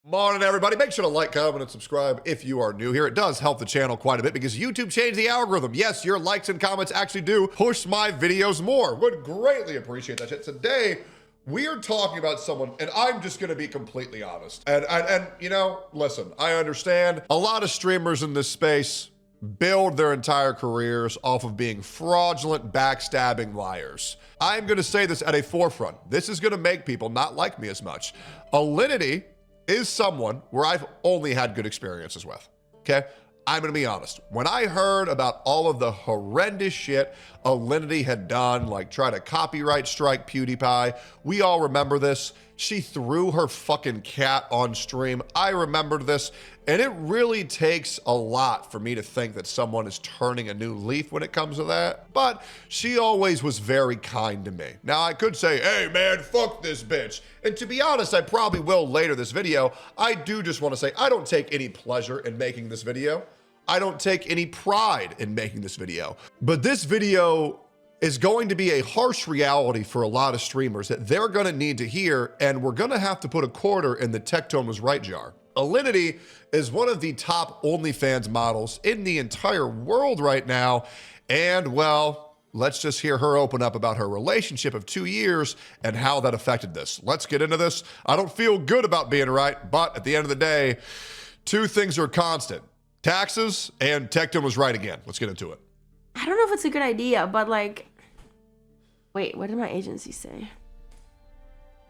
Morning, everybody. Make sure to like, comment, and subscribe if you are new here. It does help the channel quite a bit because YouTube changed the algorithm. Yes, your likes and comments actually do push my videos more. Would greatly appreciate that shit. Today, we are talking about someone, and I'm just going to be completely honest. And you know, listen, I understand a lot of streamers in this space build their entire careers off of being fraudulent, backstabbing liars. I'm going to say this at a forefront. This is going to make people not like me as much. Alinity is someone where I've only had good experiences with, okay? I'm gonna be honest. When I heard about all of the horrendous shit Alinity had done, like try to copyright strike PewDiePie, we all remember this. She threw her fucking cat on stream. I remembered this, and it really takes a lot for me to think that someone is turning a new leaf when it comes to that. But she always was very kind to me. Now, I could say, hey man, fuck this bitch. And to be honest, I probably will later this video. I do just want to say, I don't take any pleasure in making this video. I don't take any pride in making this video. But this video is going to be a harsh reality for a lot of streamers that they're gonna need to hear, and we're gonna have to put a quarter in the Tectone was right jar. Elinity is one of the top OnlyFans models in the entire world right now, and well, let's just hear her open up about her relationship of 2 years and how that affected this. Let's get into this. I don't feel good about being right, but at the end of the day, two things are constant: taxes and Tectone was right again. Let's get into it. I don't know if it's a good idea, but like, wait, what did my agency say?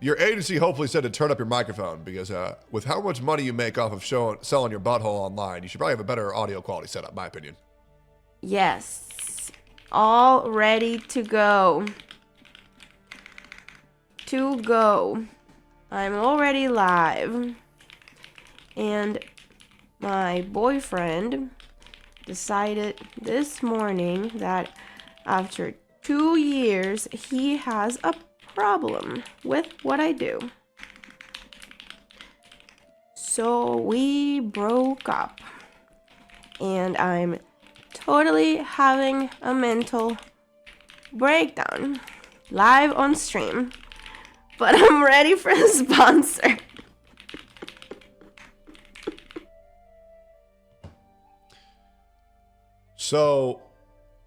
Your agency hopefully said to turn up your microphone because with how much money you make off of selling your butthole online, you should probably have a better audio quality setup, in my opinion. Yes, all ready to go. I'm already live. And my boyfriend decided this morning that after 2 years, he has a problem with what I do. So we broke up, and I'm totally having a mental breakdown live on stream, but I'm ready for the sponsor. So,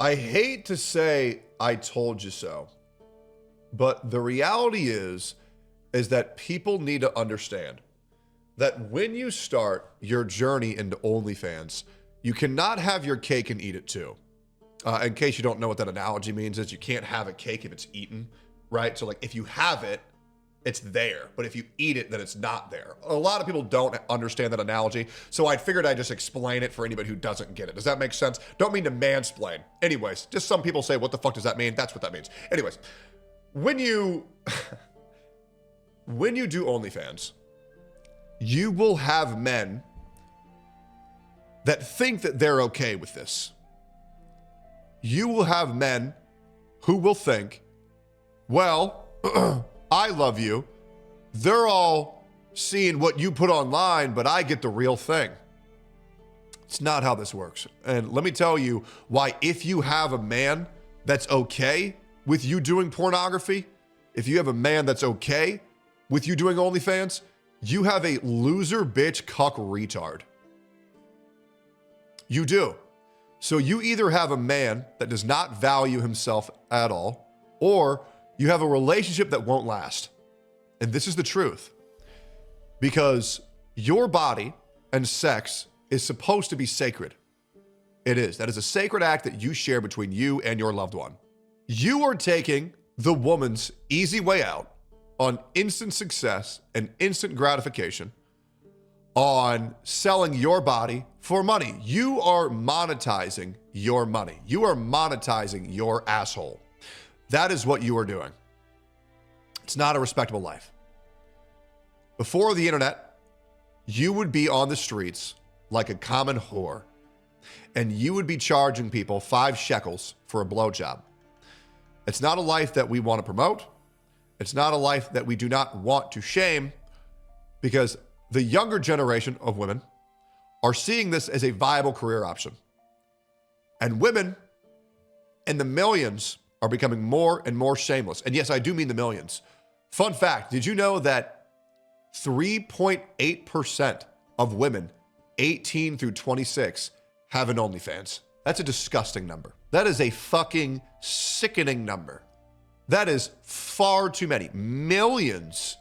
I hate to say I told you so, but the reality is that people need to understand that when you start your journey into OnlyFans, you cannot have your cake and eat it too. In case you don't know what that analogy means, is you can't have a cake if it's eaten, right? So like if you have it, it's there, but if you eat it, then it's not there. A lot of people don't understand that analogy, so I figured I'd just explain it for anybody who doesn't get it. Does that make sense? Don't mean to mansplain. Anyways, just some people say, what the fuck does that mean? That's what that means. Anyways, when you do OnlyFans, you will have men that think that they're okay with this. You will have men who will think, well, I love you. They're all seeing what you put online, but I get the real thing. It's not how this works. And let me tell you why, if you have a man that's okay with you doing pornography, if you have a man that's okay with you doing OnlyFans, you have a loser bitch cuck retard. You do. So you either have a man that does not value himself at all, or you have a relationship that won't last. And this is the truth. Because your body and sex is supposed to be sacred. It is. That is a sacred act that you share between you and your loved one. You are taking the woman's easy way out on instant success and instant gratification on selling your body for money. You are monetizing your money. You are monetizing your asshole. That is what you are doing. It's not a respectable life. Before the internet, you would be on the streets like a common whore, and you would be charging people 5 shekels for a blowjob. It's not a life that we want to promote. It's not a life that we do not want to shame, because the younger generation of women are seeing this as a viable career option. And women in the millions are becoming more and more shameless. And yes, I do mean the millions. Fun fact, did you know that 3.8% of women 18 through 26 have an OnlyFans. That's a disgusting number. That is a fucking sickening number. That is far too many. Millions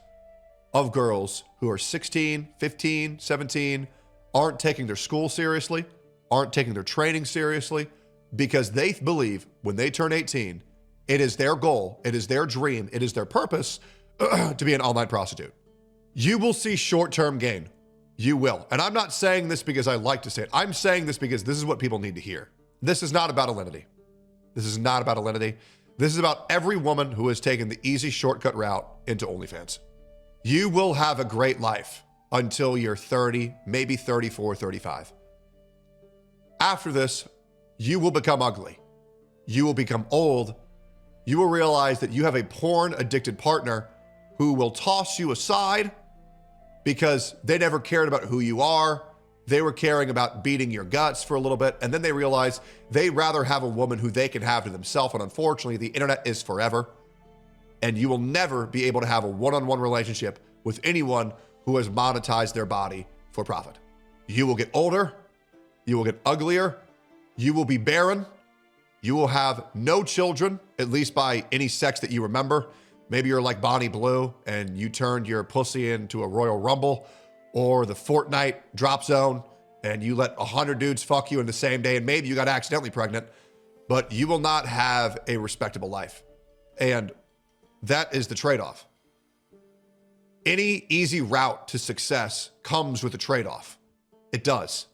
of girls who are 16, 15, 17 aren't taking their school seriously, aren't taking their training seriously, because they believe when they turn 18, it is their goal, it is their dream, it is their purpose to be an online prostitute. You will see short-term gain. You will. And I'm not saying this because I like to say it. I'm saying this because this is what people need to hear. This is not about Alinity. This is not about Alinity. This is about every woman who has taken the easy shortcut route into OnlyFans. You will have a great life until you're 30, maybe 34, 35. After this, you will become ugly. You will become old. You will realize that you have a porn-addicted partner who will toss you aside because they never cared about who you are. They were caring about beating your guts for a little bit. And then they realize they'd rather have a woman who they can have to themselves. And unfortunately, the internet is forever. And you will never be able to have a one-on-one relationship with anyone who has monetized their body for profit. You will get older. You will get uglier. You will be barren. You will have no children, at least by any sex that you remember. Maybe you're like Bonnie Blue and you turned your pussy into a Royal Rumble or the Fortnite drop zone and you let 100 dudes fuck you in the same day and maybe you got accidentally pregnant, but you will not have a respectable life. And that is the trade-off. Any easy route to success comes with a trade-off. It does.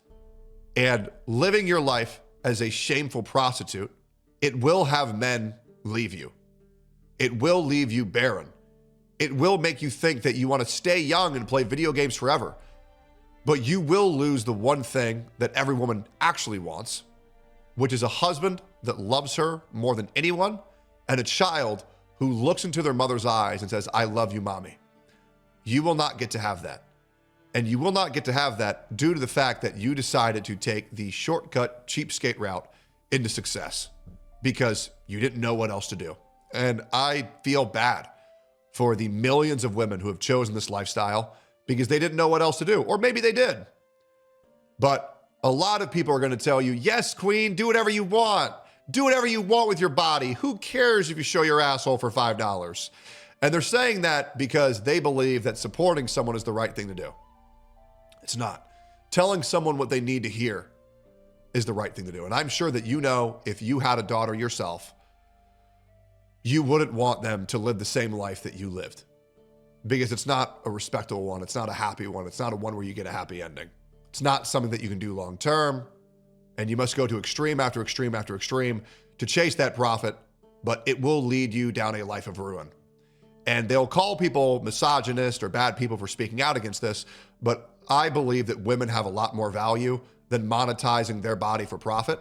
And living your life as a shameful prostitute, it will have men leave you. It will leave you barren. It will make you think that you want to stay young and play video games forever. But you will lose the one thing that every woman actually wants, which is a husband that loves her more than anyone and a child who looks into their mother's eyes and says, "I love you, mommy." You will not get to have that. And you will not get to have that due to the fact that you decided to take the shortcut, cheapskate route into success because you didn't know what else to do. And I feel bad for the millions of women who have chosen this lifestyle because they didn't know what else to do. Or maybe they did. But a lot of people are going to tell you, yes, queen, do whatever you want. Do whatever you want with your body. Who cares if you show your asshole for $5? And they're saying that because they believe that supporting someone is the right thing to do. It's not. Telling someone what they need to hear is the right thing to do. And I'm sure that you know, if you had a daughter yourself, you wouldn't want them to live the same life that you lived because it's not a respectable one. It's not a happy one. It's not a one where you get a happy ending. It's not something that you can do long term. And you must go to extreme after extreme after extreme to chase that profit, but it will lead you down a life of ruin. And they'll call people misogynist or bad people for speaking out against this, but I believe that women have a lot more value than monetizing their body for profit.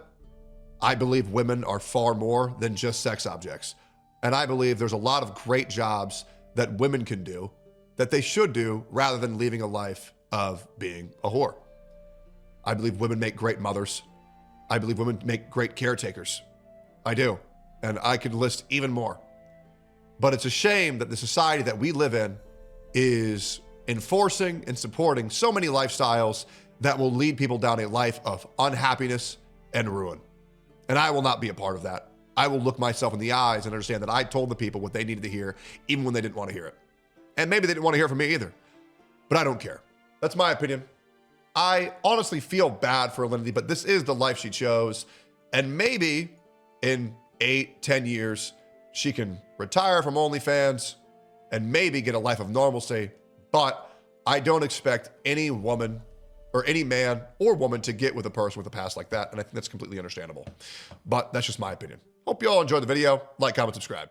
I believe women are far more than just sex objects. And I believe there's a lot of great jobs that women can do that they should do rather than living a life of being a whore. I believe women make great mothers. I believe women make great caretakers. I do. And I could list even more. But it's a shame that the society that we live in is enforcing and supporting so many lifestyles that will lead people down a life of unhappiness and ruin. And I will not be a part of that. I will look myself in the eyes and understand that I told the people what they needed to hear, even when they didn't want to hear it. And maybe they didn't want to hear it from me either, but I don't care. That's my opinion. I honestly feel bad for Elinity, but this is the life she chose. And maybe in 8-10 years, she can retire from OnlyFans and maybe get a life of normalcy. But I don't expect any woman or any man or woman to get with a person with a past like that. And I think that's completely understandable. But that's just my opinion. Hope you all enjoyed the video. Like, comment, subscribe.